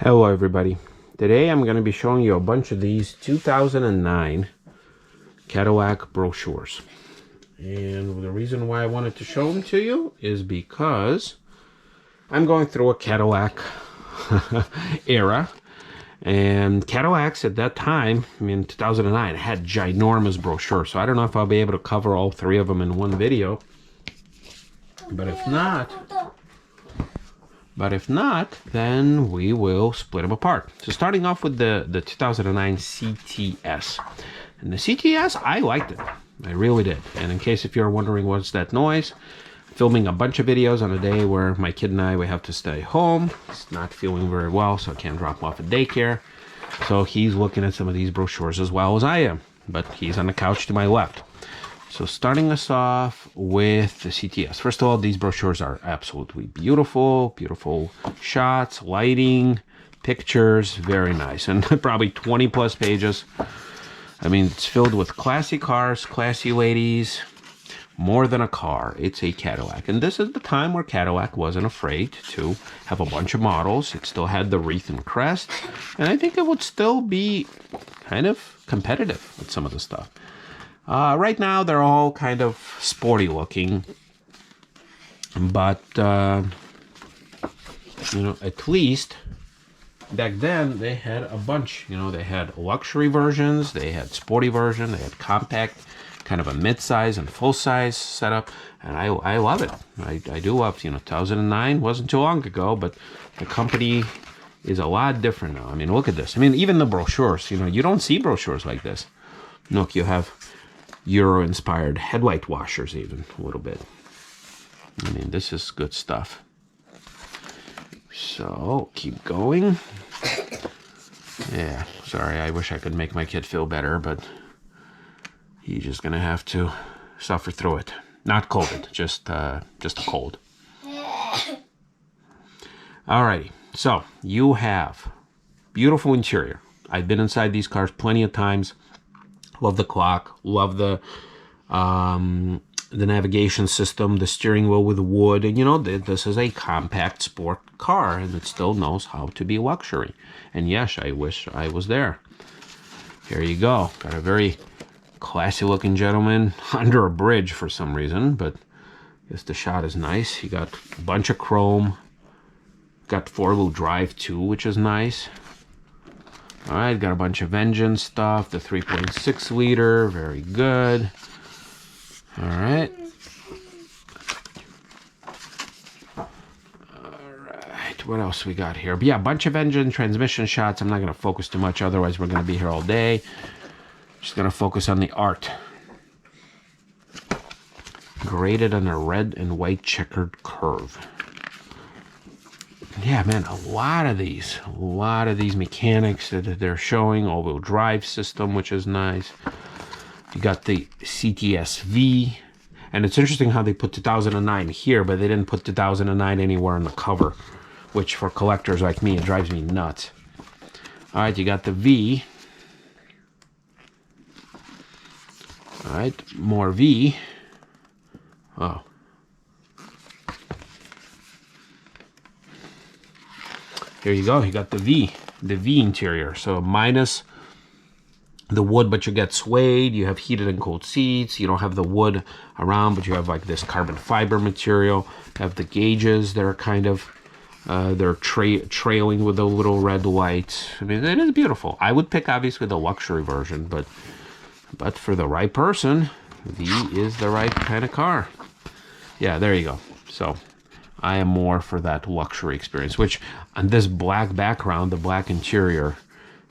Hello everybody. Today I'm going to be showing you a bunch of these 2009 Cadillac brochures. And the reason why I wanted to show them to you is because I'm going through a Cadillac era. And Cadillacs at that time, in 2009, had ginormous brochures. So I don't know if I'll be able to cover all three of them in one video. But if not, then we will split them apart. So starting off with the 2009 CTS. And the CTS, I liked it. I really did. And in case if you're wondering what's that noise, filming a bunch of videos on a day where my kid and I, we have to stay home. He's not feeling very well, so I can't drop him off at daycare. So he's looking at some of these brochures as well as I am. But he's on the couch to my left. So starting us off with the CTS. First of all, these brochures are absolutely beautiful. Beautiful shots, lighting, pictures, very nice. And probably 20 plus pages. I mean, it's filled with classy cars, classy ladies. More than a car, it's a Cadillac. And this is the time where Cadillac wasn't afraid to have a bunch of models. It still had the wreath and crest. And I think it would still be kind of competitive with some of the stuff. Right now, they're all kind of sporty looking, but, you know, at least back then they had a bunch. You know, they had luxury versions, they had sporty version, they had compact, kind of a mid-size and full-size setup, and I love it. I do love, you know, 2009 wasn't too long ago, but the company is a lot different now. I mean, look at this. I mean, even the brochures, you know, you don't see brochures like this. Look, you have Euro-inspired headlight washers even, a little bit. I mean, this is good stuff. So, keep going. Yeah, sorry, I wish I could make my kid feel better, but he's just gonna have to suffer through it. Not COVID, just a cold. Alrighty, so you have beautiful interior. I've been inside these cars plenty of times. Love the clock, love the navigation system, the steering wheel with wood, and you know, this is a compact sport car, and it still knows how to be luxury. And yes, I wish I was there. Here you go. Got a very classy-looking gentleman under a bridge for some reason, but I guess the shot is nice. You got a bunch of chrome. Got four-wheel drive too, which is nice. All right, got a bunch of engine stuff. The 3.6 liter, very good. All right. What else we got here? But yeah, a bunch of engine transmission shots. I'm not going to focus too much, otherwise we're going to be here all day. Just going to focus on the art. Graded on a red and white checkered curve. Yeah, man, a lot of these mechanics that they're showing. All-wheel drive system, which is nice. You got the CTS V. And it's interesting how they put 2009 here, but they didn't put 2009 anywhere on the cover, which for collectors like me, it drives me nuts. All right, you got the V. All right, more V. Oh. Here you go, you got the V interior. So minus the wood, but you get suede, you have heated and cooled seats, you don't have the wood around, but you have like this carbon fiber material. You have the gauges that are kind of, they're trailing with the little red lights. I mean, it is beautiful. I would pick obviously the luxury version, but for the right person, V is the right kind of car. Yeah, there you go. So I am more for that luxury experience, which on this black background, the black interior,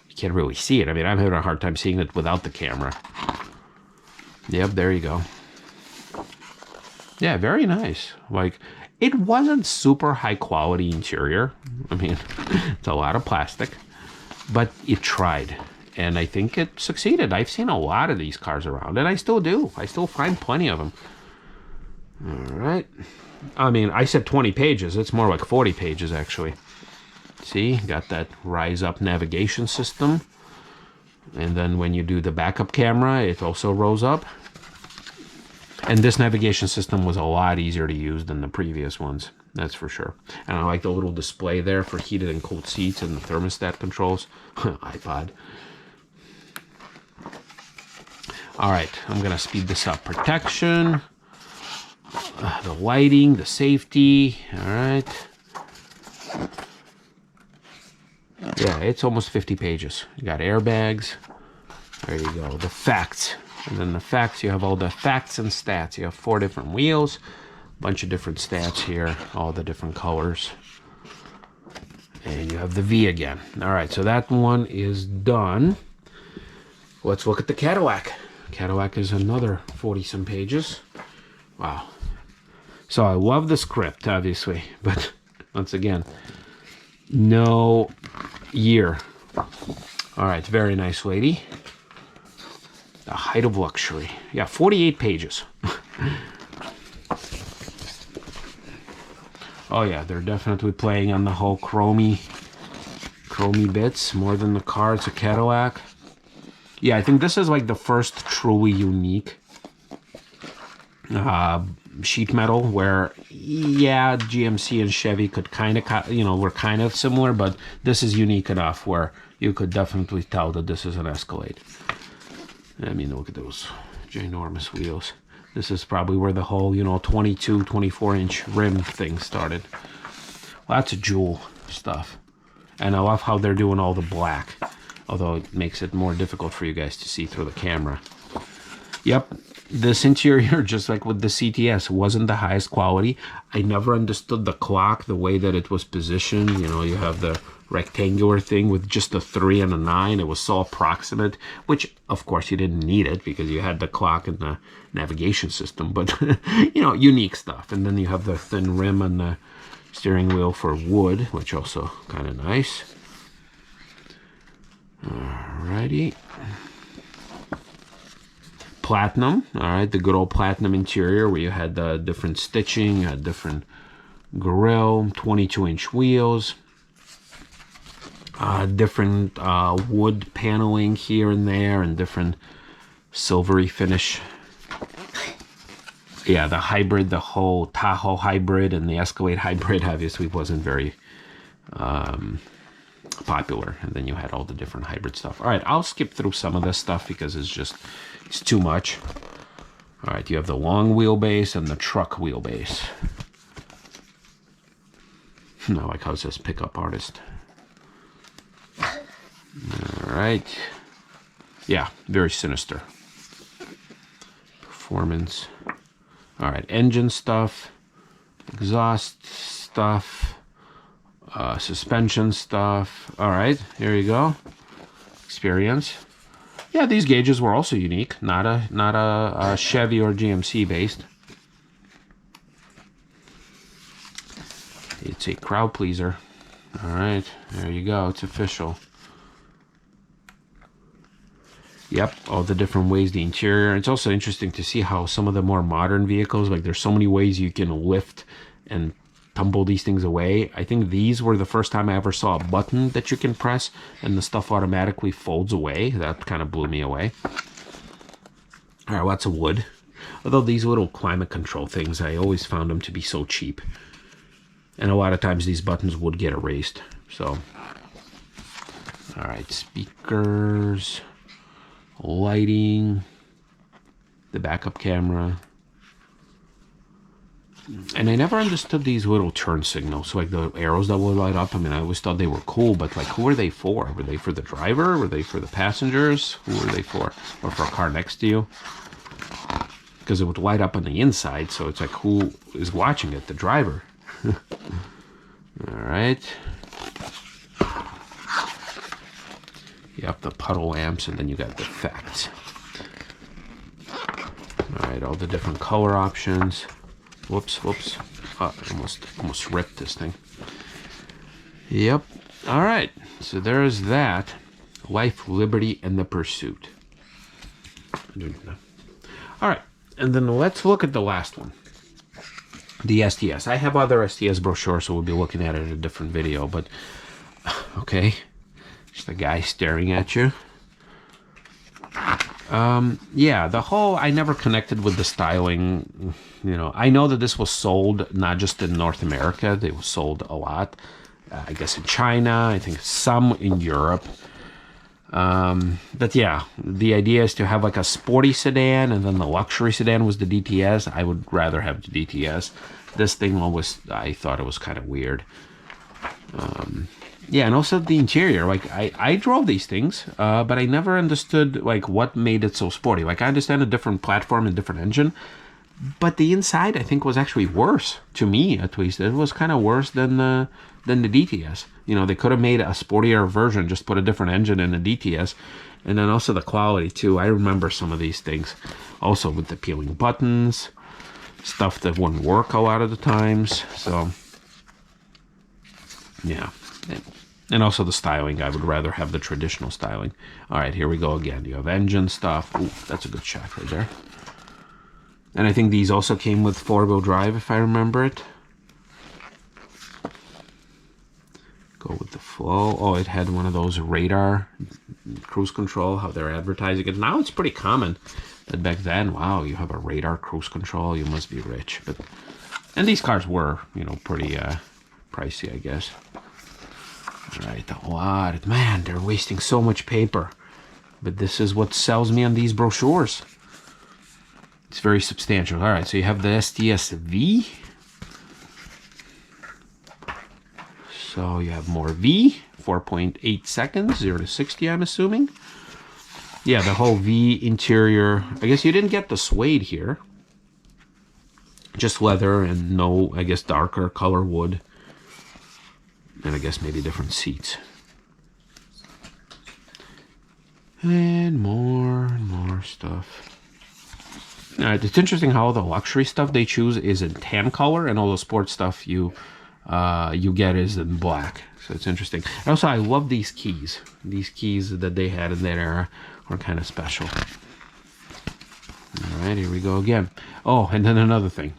you can't really see it. I mean, I'm having a hard time seeing it without the camera. Yep, there you go. Yeah, very nice. Like, it wasn't super high quality interior. I mean, it's a lot of plastic, but it tried. And I think it succeeded. I've seen a lot of these cars around, and I still do. I still find plenty of them. All right. I mean, I said 20 pages. It's more like 40 pages, actually. See, got that rise-up navigation system. And then when you do the backup camera, it also rose up. And this navigation system was a lot easier to use than the previous ones, that's for sure. And I like the little display there for heated and cooled seats and the thermostat controls. iPod. All right, I'm gonna speed this up. Protection, the lighting, the safety. All right. Yeah, it's almost 50 pages. You got airbags. There you go. The facts. And then the facts, you have all the facts and stats. You have 4 different wheels, a bunch of different stats here, all the different colors. And you have the V again. All right, so that one is done. Let's look at the Cadillac. Cadillac is another 40-some pages. Wow. So I love the script, obviously, but once again, no year. All right, very nice lady. The height of luxury. Yeah, 48 pages. Oh yeah, they're definitely playing on the whole chromey bits more than the car. It's a Cadillac. Yeah, I think this is like the first truly unique sheet metal where, yeah, GMC and Chevy could kind of, you know, were kind of similar, but this is unique enough where you could definitely tell that this is an Escalade. I mean, look at those ginormous wheels. This is probably where the whole, you know, 22, 24-inch rim thing started. Lots of jewel stuff. And I love how they're doing all the black, although it makes it more difficult for you guys to see through the camera. Yep, this interior, just like with the CTS, wasn't the highest quality. I never understood the clock, the way that it was positioned. You know, you have the rectangular thing with just a 3 and a 9. It was so approximate, which of course you didn't need it because you had the clock and the navigation system, but you know, unique stuff. And then you have the thin rim and the steering wheel for wood, which also kind of nice. Alrighty. Platinum, all right, the good old platinum interior where you had the different stitching, you had different grille, 22-inch wheels, different wood paneling here and there, and different silvery finish. Yeah, the hybrid, the whole Tahoe hybrid and the Escalade hybrid obviously wasn't very popular. And then you had all the different hybrid stuff. All right, I'll skip through some of this stuff because it's too much. All right, you have the long wheelbase and the truck wheelbase. I like how it says pickup artist. All right. Yeah, very sinister. Performance. All right, engine stuff, exhaust stuff, suspension stuff. All right, here you go. Experience. Yeah, these gauges were also unique. Not a Chevy or GMC based. It's a crowd pleaser. All right, there you go. It's official. Yep, all the different ways the interior. It's also interesting to see how some of the more modern vehicles, like there's so many ways you can lift and tumble these things away. I think these were the first time I ever saw a button that you can press and the stuff automatically folds away. That kind of blew me away. All right, lots of wood. Although these little climate control things, I always found them to be so cheap. And a lot of times these buttons would get erased. So, all right, speakers, lighting, the backup camera. And I never understood these little turn signals, like the arrows that would light up. I mean, I always thought they were cool, but like, who are they for? Were they for the driver? Were they for the passengers? Who were they for? Or for a car next to you? Because it would light up on the inside, so it's like, who is watching it? The driver. All right. You have the puddle lamps, and then you got the facts. All right, all the different color options. Whoops. Oh, almost ripped this thing. Yep. All right. So there's that. Life, liberty, and the pursuit. All right. And then let's look at the last one. The STS. I have other STS brochures, so we'll be looking at it in a different video. But, okay. Just a guy staring at you. Yeah, the whole, I never connected with the styling. You know, I know that this was sold not just in North America, they were sold a lot. I guess in China, I think some in Europe. But yeah, the idea is to have like a sporty sedan, and then the luxury sedan was the DTS. I would rather have the DTS. This thing always, I thought it was kind of weird. Yeah, and also the interior. Like I drove these things, but I never understood like what made it so sporty. Like I understand a different platform and different engine, but the inside I think was actually worse, to me at least. It was kind of worse than the DTS. You know, they could have made a sportier version, just put a different engine in the DTS, and then also the quality too. I remember some of these things, also with the peeling buttons, stuff that wouldn't work a lot of the times. So yeah. And also the styling, I would rather have the traditional styling. All right, here we go again. You have engine stuff. Ooh, that's a good shot right there. And I think these also came with four-wheel drive, if I remember it. Go with the flow. Oh, it had one of those radar cruise control, how they're advertising it. Now it's pretty common. But back then, wow, you have a radar cruise control, you must be rich. And these cars were, you know, pretty pricey, I guess. All right, a lot. Man, they're wasting so much paper. But this is what sells me on these brochures. It's very substantial. All right, so you have the STS-V. So you have more V, 4.8 seconds, 0 to 60, I'm assuming. Yeah, the whole V interior. I guess you didn't get the suede here. Just leather and no, I guess, darker color wood. And I guess maybe different seats. And more stuff. All right, it's interesting how the luxury stuff they choose is in tan color, and all the sports stuff you get is in black. So it's interesting. And also, I love these keys. These keys that they had in that era were kind of special. All right, here we go again. Oh, and then another thing.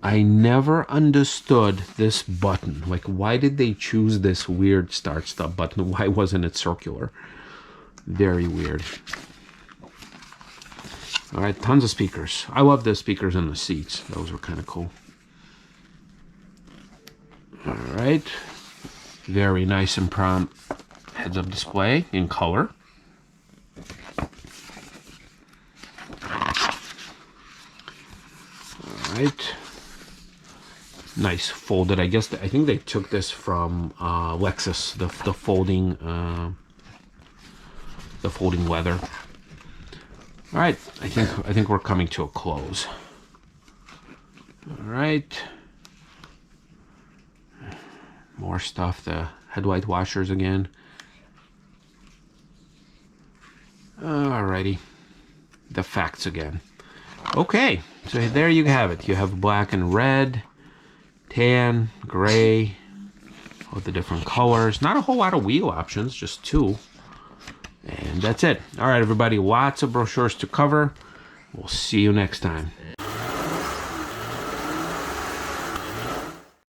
I never understood this button. Like, why did they choose this weird start-stop button? Why wasn't it circular? Very weird. All right, tons of speakers. I love the speakers in the seats. Those were kind of cool. All right. Very nice and prompt heads-up display in color. All right. Nice folded. I think they took this from Lexus, the folding leather. All right, I think we're coming to a close. All right, more stuff. The headlight washers again. Alrighty, the facts again. Okay, so there you have it. You have black and red, tan, gray, all the different colors. Not a whole lot of wheel options, just two. And that's it. All right, everybody, lots of brochures to cover. We'll see you next time.